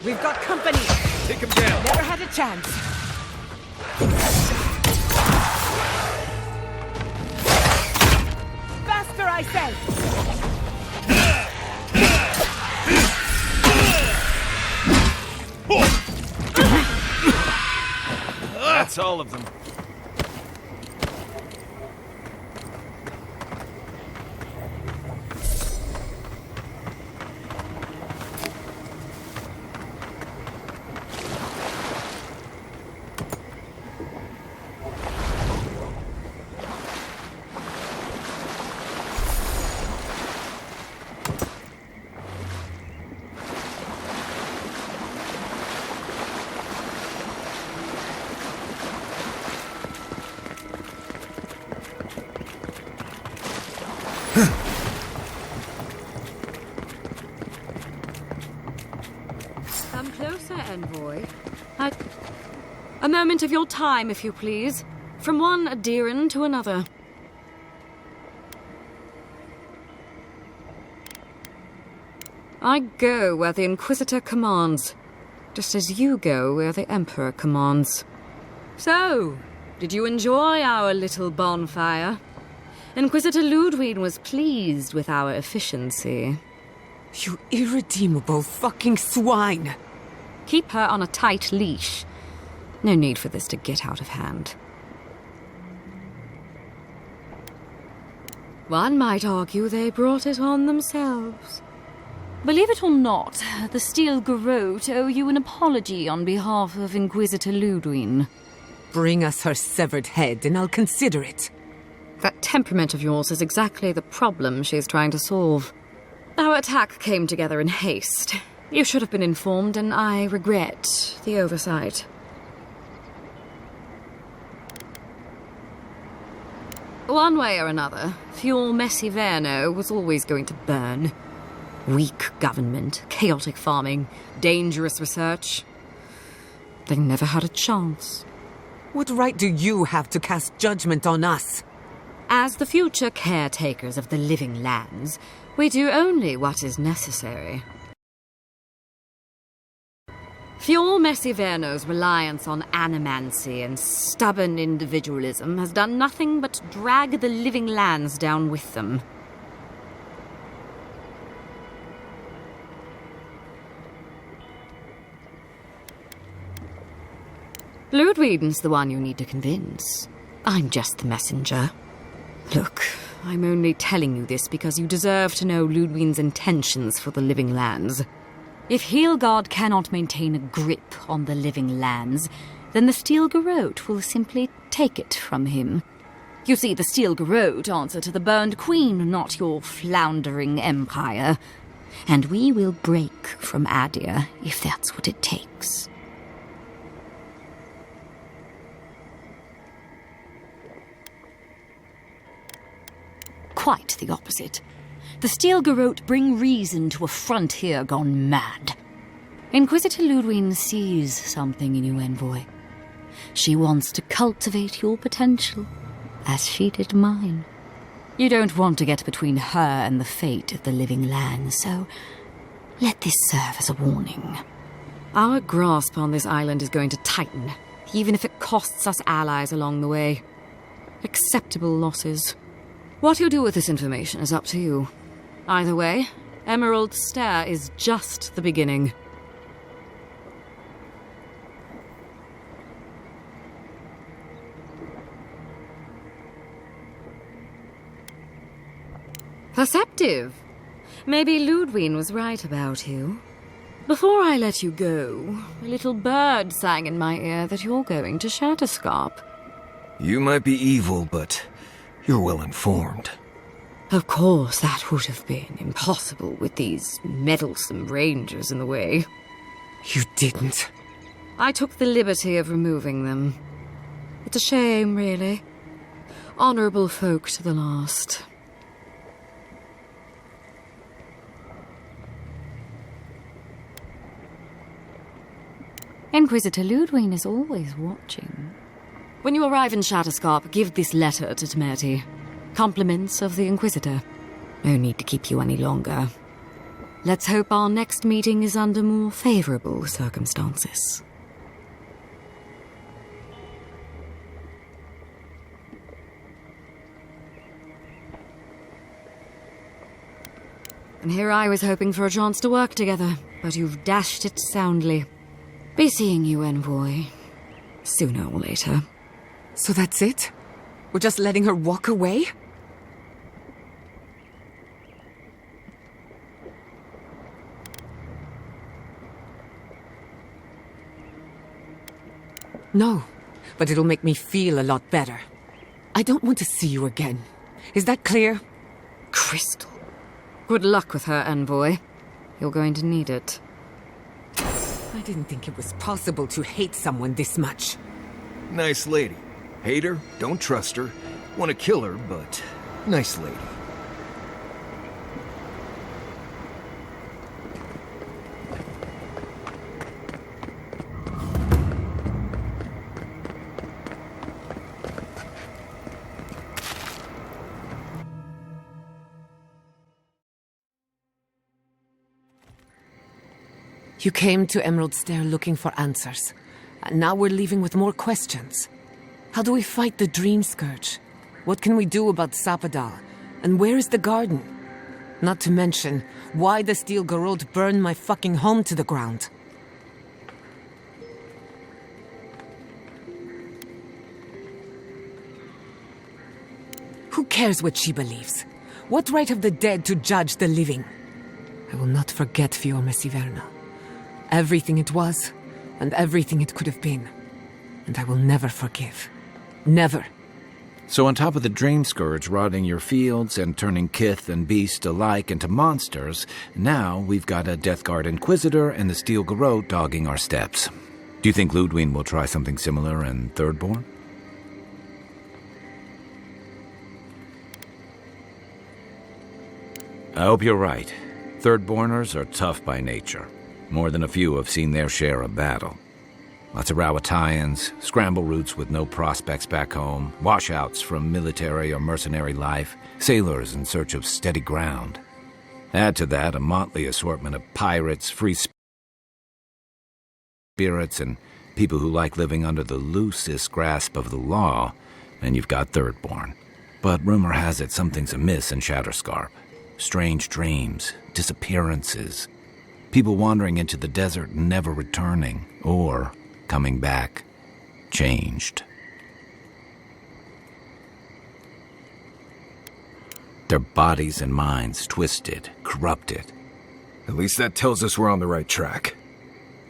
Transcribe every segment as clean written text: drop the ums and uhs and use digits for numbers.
We've got company! Take him down! Never had a chance! Faster, I say! That's all of them. Come closer, envoy. A moment of your time, if you please. From one adherent to another. I go where the Inquisitor commands, just as you go where the Emperor commands. So, did you enjoy our little bonfire? Inquisitor Ludwig was pleased with our efficiency. You irredeemable fucking swine! Keep her on a tight leash. No need for this to get out of hand. One might argue they brought it on themselves. Believe it or not, the Steel Garrote owe you an apology on behalf of Inquisitor Ludwig. Bring us her severed head and I'll consider it. That temperament of yours is exactly the problem she's trying to solve. Our attack came together in haste. You should have been informed, and I regret the oversight. One way or another, Fuel Messiverno was always going to burn. Weak government, chaotic farming, dangerous research. They never had a chance. What right do you have to cast judgment on us? As the future caretakers of the living lands, we do only what is necessary. Fuel Messiverno's reliance on animancy and stubborn individualism has done nothing but drag the living lands down with them. Ludwig's the one you need to convince. I'm just the messenger. Look, I'm only telling you this because you deserve to know Ludwig's intentions for the living lands. If Heelgard cannot maintain a grip on the living lands, then the Steel Garrote will simply take it from him. You see, the Steel Garrote answer to the Burned Queen, not your floundering empire. And we will break from Adir if that's what it takes. Quite the opposite. The Steel Garrote bring reason to a frontier gone mad. Inquisitor Ludwig sees something in you, envoy. She wants to cultivate your potential, as she did mine. You don't want to get between her and the fate of the living land, so let this serve as a warning. Our grasp on this island is going to tighten, even if it costs us allies along the way. Acceptable losses. What you do with this information is up to you. Either way, Emerald Stair is just the beginning. Perceptive. Maybe Ludwig was right about you. Before I let you go, a little bird sang in my ear that you're going to Shatterscarp. You might be evil, but you're well informed. Of course, that would have been impossible with these meddlesome rangers in the way. You didn't. I took the liberty of removing them. It's a shame, really. Honorable folk to the last. Inquisitor Ludwig is always watching. When you arrive in Shatterscarp, give this letter to Temerity. Compliments of the Inquisitor. No need to keep you any longer. Let's hope our next meeting is under more favorable circumstances. And here I was hoping for a chance to work together, but you've dashed it soundly. Be seeing you, envoy. Sooner or later. So that's it? We're just letting her walk away? No, but it'll make me feel a lot better. I don't want to see you again. Is that clear? Crystal. Good luck with her, envoy. You're going to need it. I didn't think it was possible to hate someone this much. Nice lady. Hate her, don't trust her. Want to kill her, but nice lady. You came to Emerald Stair looking for answers, and now we're leaving with more questions. How do we fight the Dream Scourge? What can we do about Sapadal? And where is the garden? Not to mention, why the Steel Garrote burned my fucking home to the ground. Who cares what she believes? What right have the dead to judge the living? I will not forget Fiorma Siverna. Everything it was, and everything it could have been. And I will never forgive. Never. So on top of the Dream Scourge rotting your fields and turning kith and beast alike into monsters, now we've got a Death Guard Inquisitor and the Steel Garrote dogging our steps. Do you think Ludwig will try something similar in Thirdborn? I hope you're right. Thirdborners are tough by nature. More than a few have seen their share of battle. Lots of Rawatayans, scramble routes with no prospects back home, washouts from military or mercenary life, sailors in search of steady ground. Add to that a motley assortment of pirates, free spirits, and people who like living under the loosest grasp of the law, and you've got Thirdborn. But rumor has it something's amiss in Shatterscarp. Strange dreams, disappearances, people wandering into the desert and never returning, or coming back, changed. Their bodies and minds twisted, corrupted. At least that tells us we're on the right track.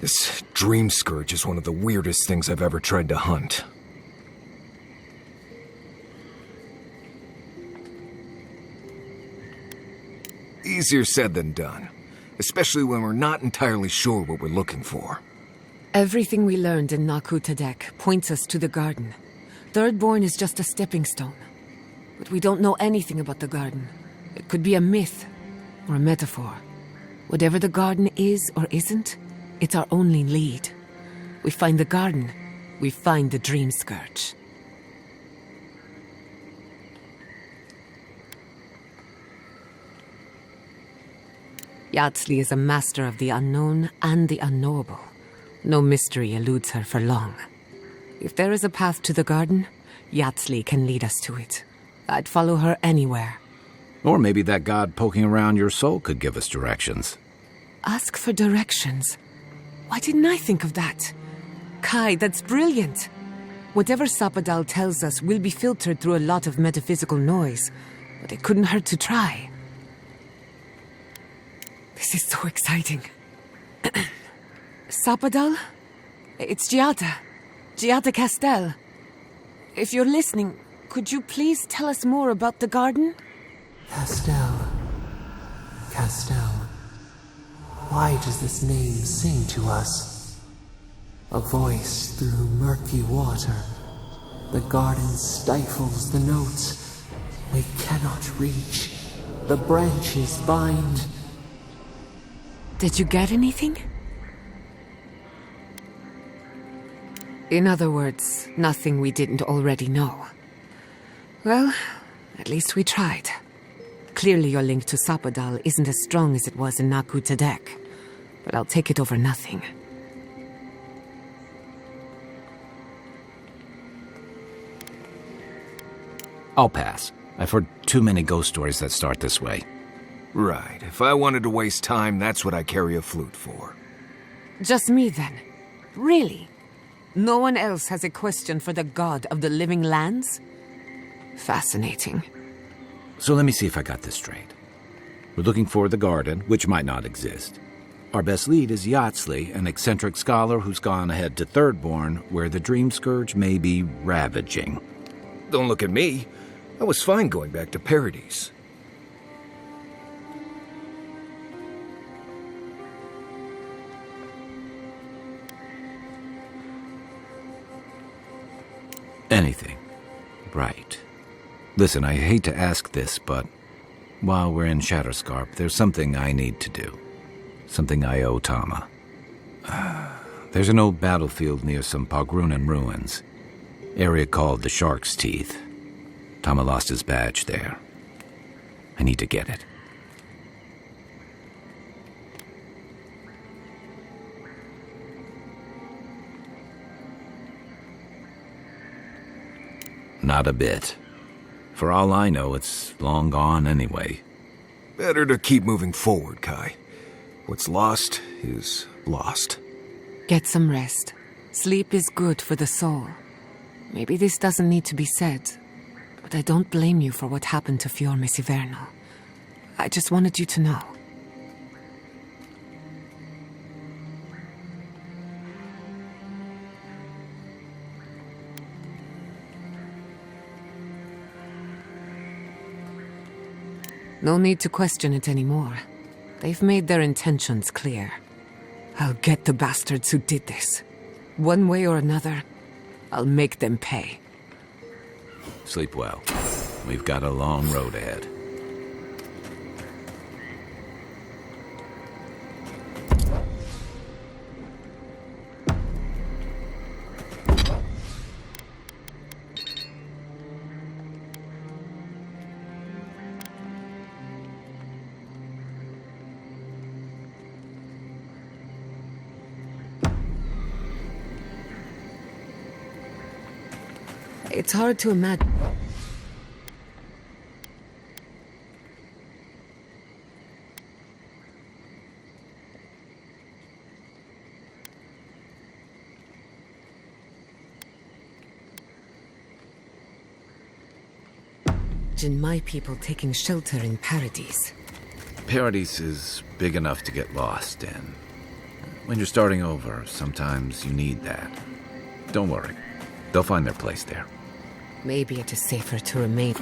This Dream Scourge is one of the weirdest things I've ever tried to hunt. Easier said than done, especially when we're not entirely sure what we're looking for. Everything we learned in Naku Tadek points us to the garden. Thirdborn is just a stepping stone. But we don't know anything about the garden. It could be a myth or a metaphor. Whatever the garden is or isn't, it's our only lead. We find the garden, we find the Dream Scourge. Yatsley is a master of the unknown and the unknowable. No mystery eludes her for long. If there is a path to the garden, Yatsley can lead us to it. I'd follow her anywhere. Or maybe that god poking around your soul could give us directions. Ask for directions. Why didn't I think of that? Kai, that's brilliant. Whatever Sapadal tells us will be filtered through a lot of metaphysical noise, but it couldn't hurt to try. This is so exciting. Sapadal? It's Giada. Giada Castel. If you're listening, could you please tell us more about the garden? Castel. Castel. Why does this name sing to us? A voice through murky water. The garden stifles the notes. We cannot reach. The branches bind. Did you get anything? In other words, nothing we didn't already know. Well, at least we tried. Clearly your link to Sapadal isn't as strong as it was in Naku Tadek, but I'll take it over nothing. I'll pass. I've heard too many ghost stories that start this way. Right. If I wanted to waste time, that's what I carry a flute for. Just me, then? Really? No one else has a question for the god of the living lands? Fascinating. So let me see if I got this straight. We're looking for the garden, which might not exist. Our best lead is Yatsley, an eccentric scholar who's gone ahead to Thirdborn, where the Dream Scourge may be ravaging. Don't look at me. I was fine going back to Paradise. Anything. Right. Listen, I hate to ask this, but while we're in Shatterscarp, there's something I need to do. Something I owe Tama. There's an old battlefield near some Pogrunan ruins. Area called the Shark's Teeth. Tama lost his badge there. I need to get it. Not a bit. For all I know, it's long gone anyway. Better to keep moving forward, Kai. What's lost is lost. Get some rest. Sleep is good for the soul. Maybe this doesn't need to be said, but I don't blame you for what happened to Fiorme Siverno. I just wanted you to know. No need to question it anymore. They've made their intentions clear. I'll get the bastards who did this. One way or another, I'll make them pay. Sleep well. We've got a long road ahead. It's hard to imagine. My people taking shelter in Paradise. Paradise is big enough to get lost in. When you're starting over, sometimes you need that. Don't worry. They'll find their place there. Maybe it is safer to remain.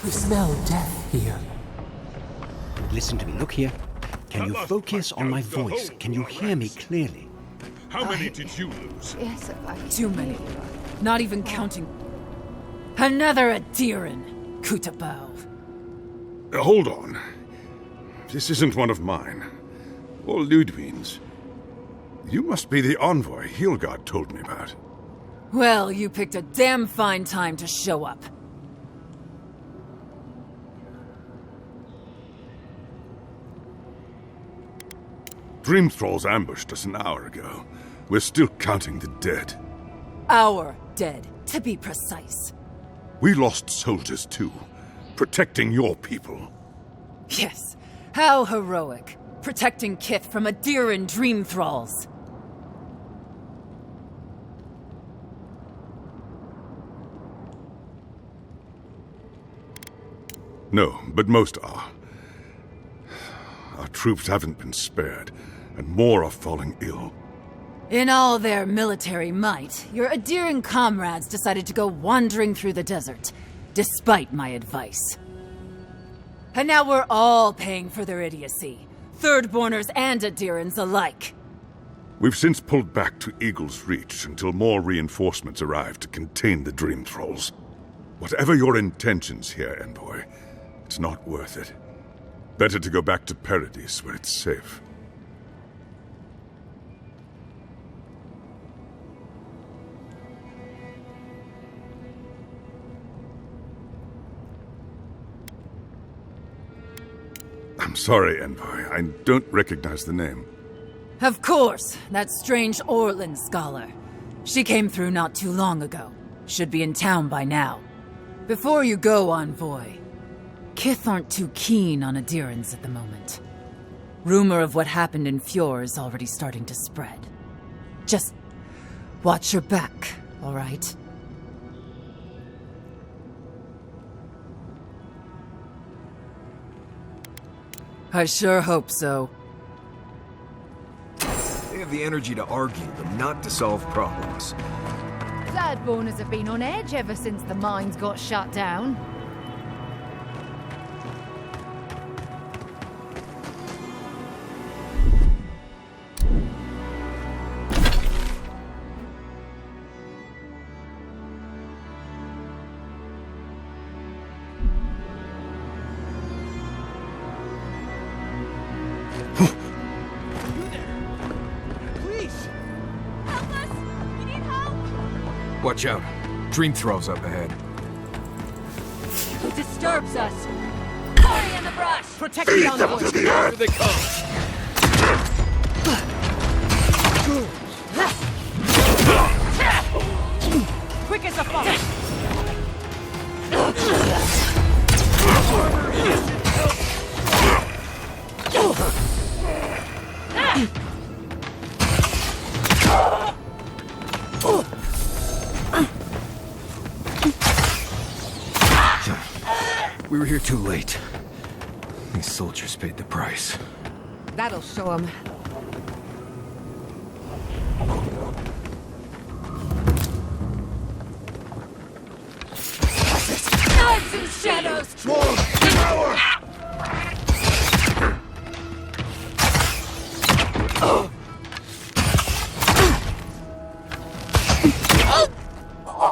We smell death here. Listen to me. Look here. Can you focus on my voice? Can you hear me clearly? How many did you lose? Yes, Too many. Not even counting. Another Adiran, Kutabao. Hold on. This isn't one of mine. Or Ludwig's. You must be the envoy Hilgard told me about. Well, you picked a damn fine time to show up. Dream Thralls ambushed us an hour ago. We're still counting the dead. Our dead, to be precise. We lost soldiers too, protecting your people. Yes, how heroic. Protecting Kith from Adiran dream thralls. No, but most are. Our troops haven't been spared, and more are falling ill. In all their military might, your Adiran comrades decided to go wandering through the desert, despite my advice. And now we're all paying for their idiocy, Thirdborners and Adirans alike. We've since pulled back to Eagle's Reach until more reinforcements arrive to contain the Dream Thralls. Whatever your intentions here, Envoy, it's not worth it. Better to go back to Paradise, where it's safe. I'm sorry, Envoy. I don't recognize the name. Of course, that strange Orlin scholar. She came through not too long ago. Should be in town by now. Before you go, Envoy, Kith aren't too keen on adherents at the moment. Rumor of what happened in Fjord is already starting to spread. Just watch your back, all right? I sure hope so. They have the energy to argue, but not to solve problems. Bloodborners have been on edge ever since the mines got shut down. Watch out. Dream Thrall's up ahead. Who disturbs us? Hurry in the brush! Protect the envoy! Here they come! Quick as a fox! We were here too late. These soldiers paid the price. That'll show him. Knives and shadows! More power!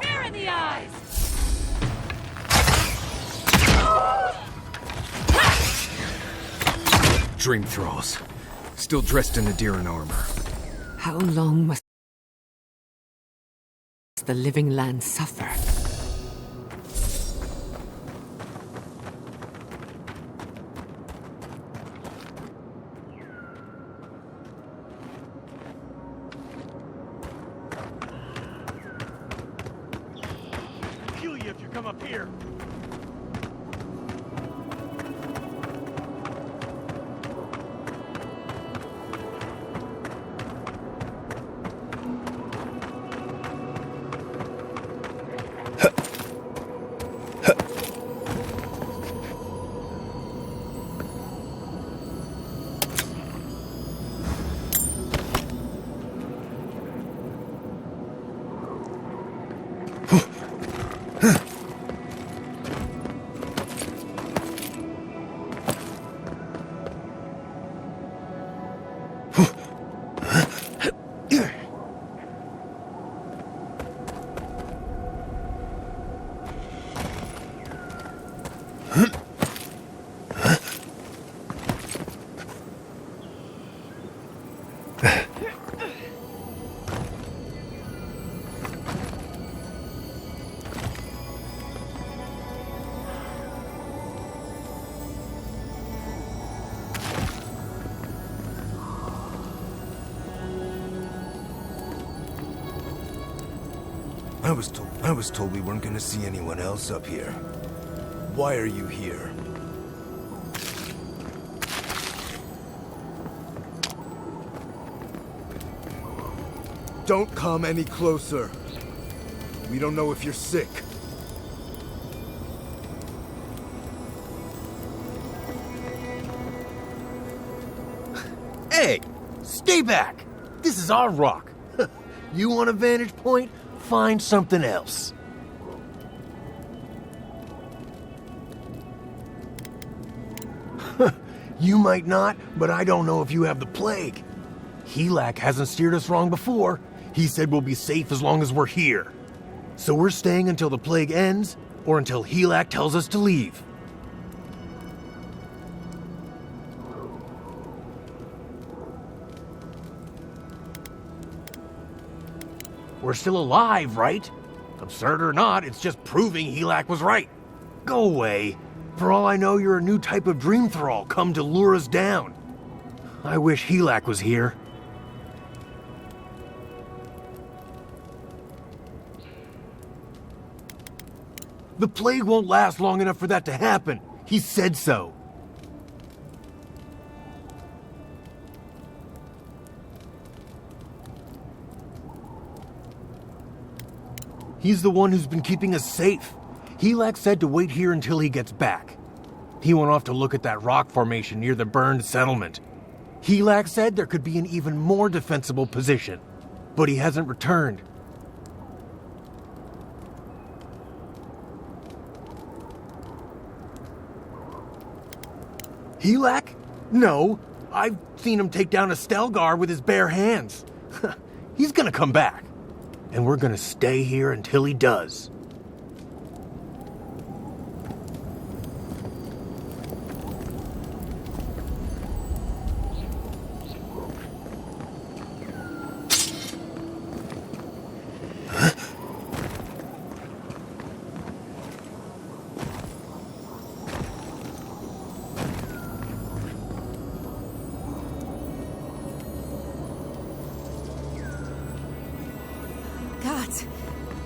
Fear in the eyes! Dream Thralls. Still dressed in Adiran armor. How long must the living land suffer? Kill you if you come up here. I was told we weren't gonna see anyone else up here. Why are you here? Don't come any closer. We don't know if you're sick. Hey, stay back. This is our rock. You want a vantage point? Find something else. You might not, but I don't know if you have the plague. Helak hasn't steered us wrong before. He said we'll be safe as long as we're here. So we're staying until the plague ends, or until Helak tells us to leave. We're still alive, right? Absurd or not, it's just proving Helak was right. Go away. For all I know, you're a new type of dream thrall come to lure us down. I wish Helak was here. The plague won't last long enough for that to happen. He said so. He's the one who's been keeping us safe. Helak said to wait here until he gets back. He went off to look at that rock formation near the burned settlement. Helak said there could be an even more defensible position, but he hasn't returned. Helak? No. I've seen him take down a Stelgar with his bare hands. He's gonna come back. And we're gonna stay here until he does.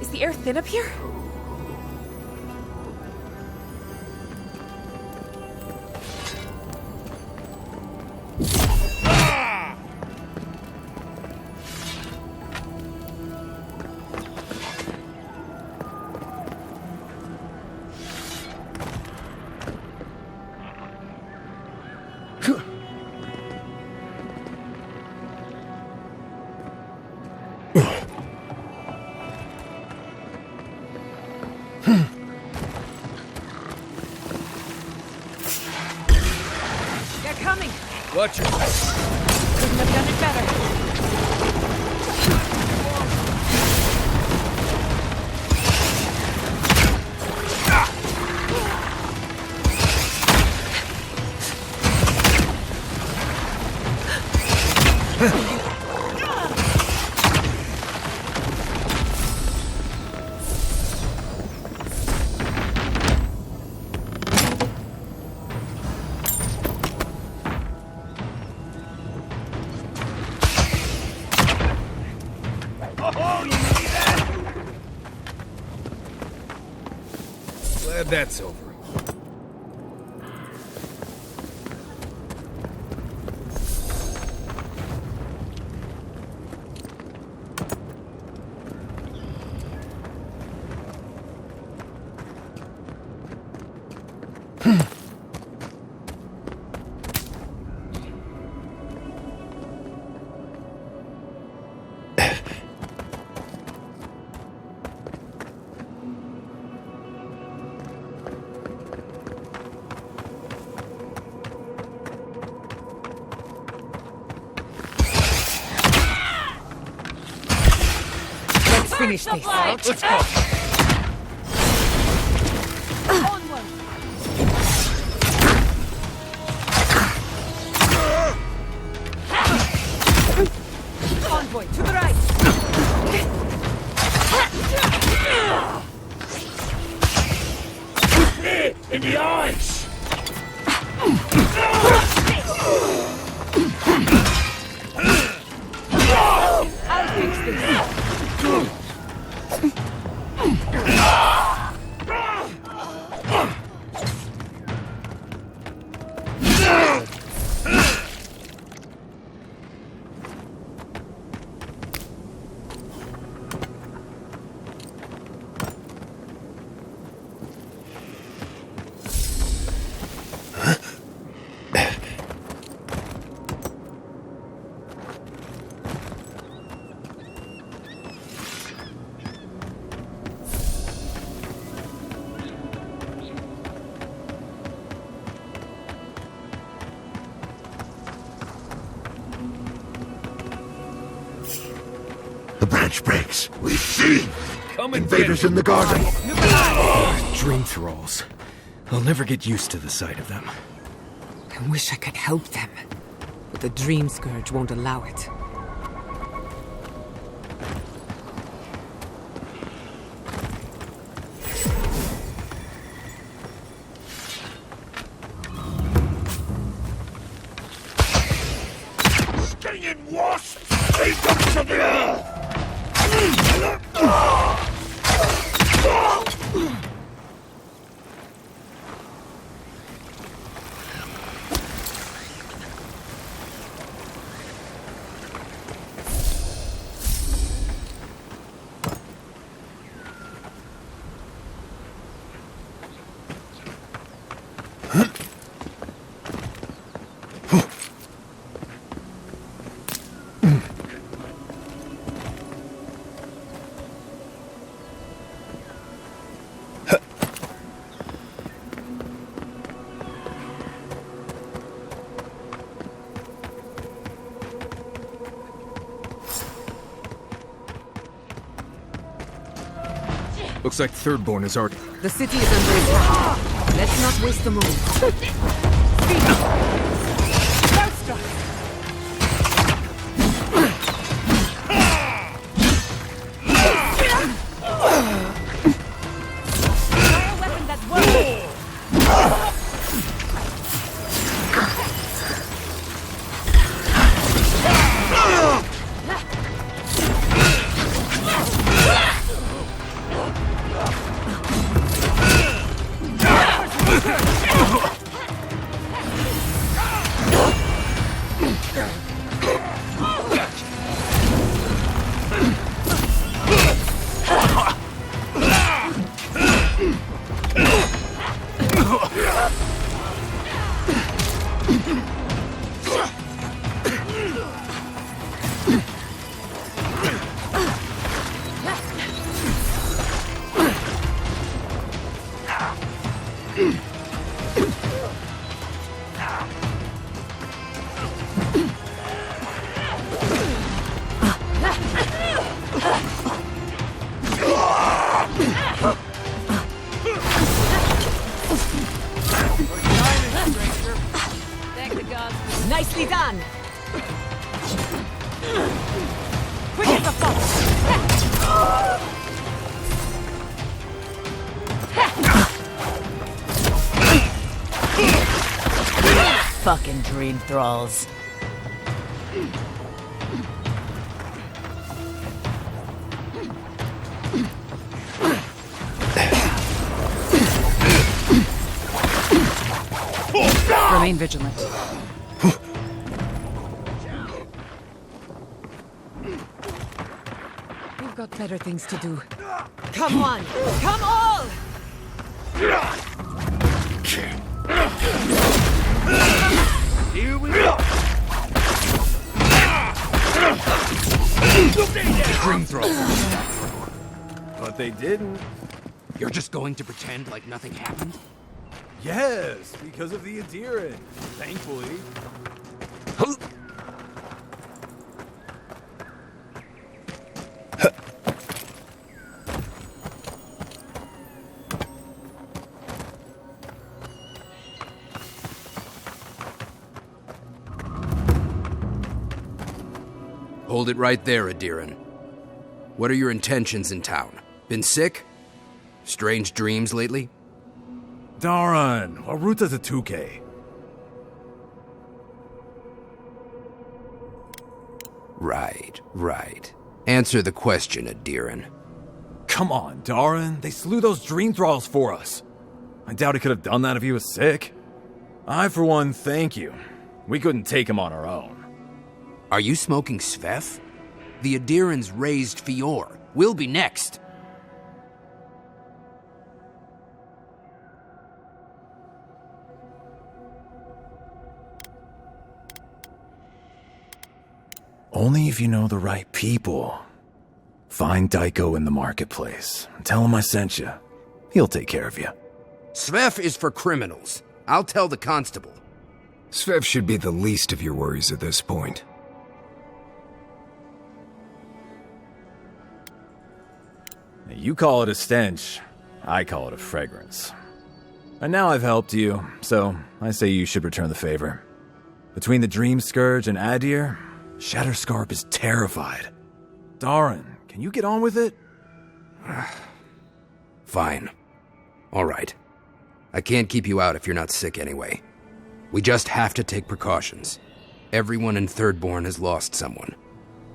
Is the air thin up here? Watch your back. Couldn't have done it better. Glad that's over. Finish this. Let's go. Envoy, to the right! In the eyes! I'll fix this. The branch breaks. We see! Come and Invaders in the garden! Dream thralls. I'll never get used to the sight of them. I wish I could help them, but the Dream Scourge won't allow it. Stinging wasp! Take them to me! Looks like Thirdborn is already... The city is under attack. Let's not waste the moment. Nicely done! Quick as a fox! Fucking dream thralls. Remain vigilant. We've got better things to do. Come on! Come all! Here we go! Dream throw. But they didn't. You're just going to pretend like nothing happened? Yes, because of the Adiran, thankfully. Hold it right there, Adiran. What are your intentions in town? Been sick? Strange dreams lately? Darn, our route is a 2K. Right. Answer the question, Adiran. Come on, Darren. They slew those dream thralls for us. I doubt he could have done that if he was sick. I, for one, thank you. We couldn't take him on our own. Are you smoking Svef? The Adirans raised Fior. We'll be next. Only if you know the right people. Find Daiko in the marketplace. Tell him I sent you. He'll take care of you. Svef is for criminals. I'll tell the constable. Svev should be the least of your worries at this point. You call it a stench. I call it a fragrance. And now I've helped you, so I say you should return the favor. Between the Dream Scourge and Adir, Shatterscarp is terrified. Darren, can you get on with it? Fine. All right. I can't keep you out if you're not sick anyway. We just have to take precautions. Everyone in Thirdborn has lost someone.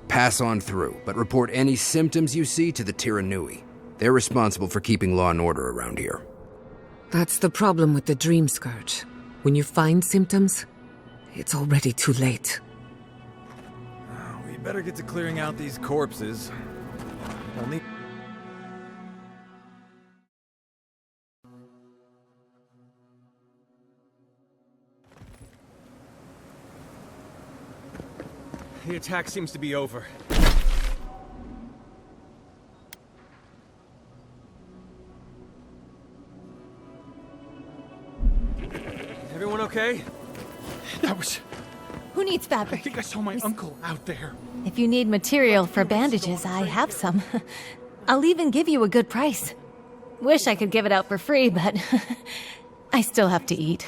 Pass on through, but report any symptoms you see to the Tiranui. They're responsible for keeping law and order around here. That's the problem with the Dream Scourge. When you find symptoms, it's already too late. We better get to clearing out these corpses. Only... The attack seems to be over. Everyone okay? That was... Who needs I fabric? think I saw my uncle out there. If you need material for bandages, I have some. I'll even give you a good price. Wish I could give it out for free, but I still have to eat.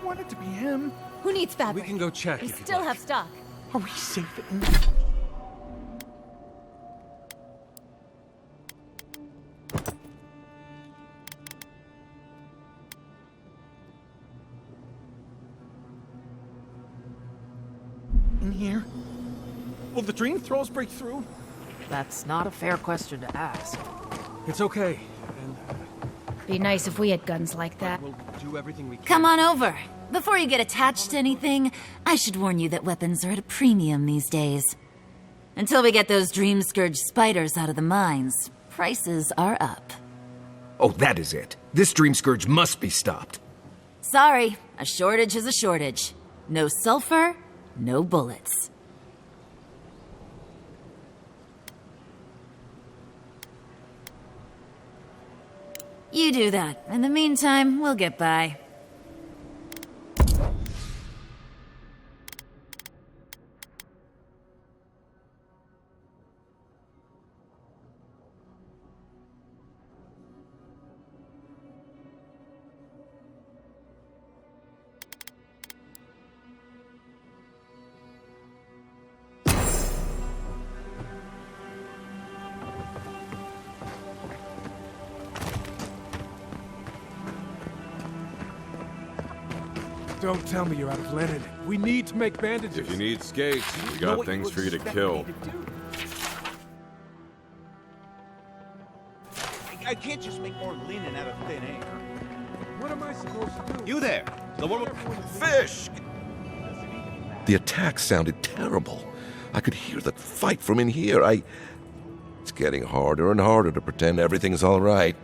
Want it to be him. Who needs fabric? We can go check. We still have stock. Are we safe in here? Will the dream thralls break through? That's not a fair question to ask. It's okay. And Be nice if we had guns like that. we'll do everything we can. Come on over. Before you get attached to anything, I should warn you that weapons are at a premium these days. Until we get those Dream Scourge spiders out of the mines, prices are up. Oh, that is it. This Dream Scourge must be stopped. Sorry, a shortage is a shortage. No sulfur, no bullets. You do that. In the meantime, we'll get by. Don't tell me you're out of linen. We need to make bandages. If you need skates, we got things for you to kill. I can't just make more linen out of thin air. What am I supposed to do? You there, the one with Fish! The attack sounded terrible. I could hear the fight from in here. It's getting harder and harder to pretend everything's all right.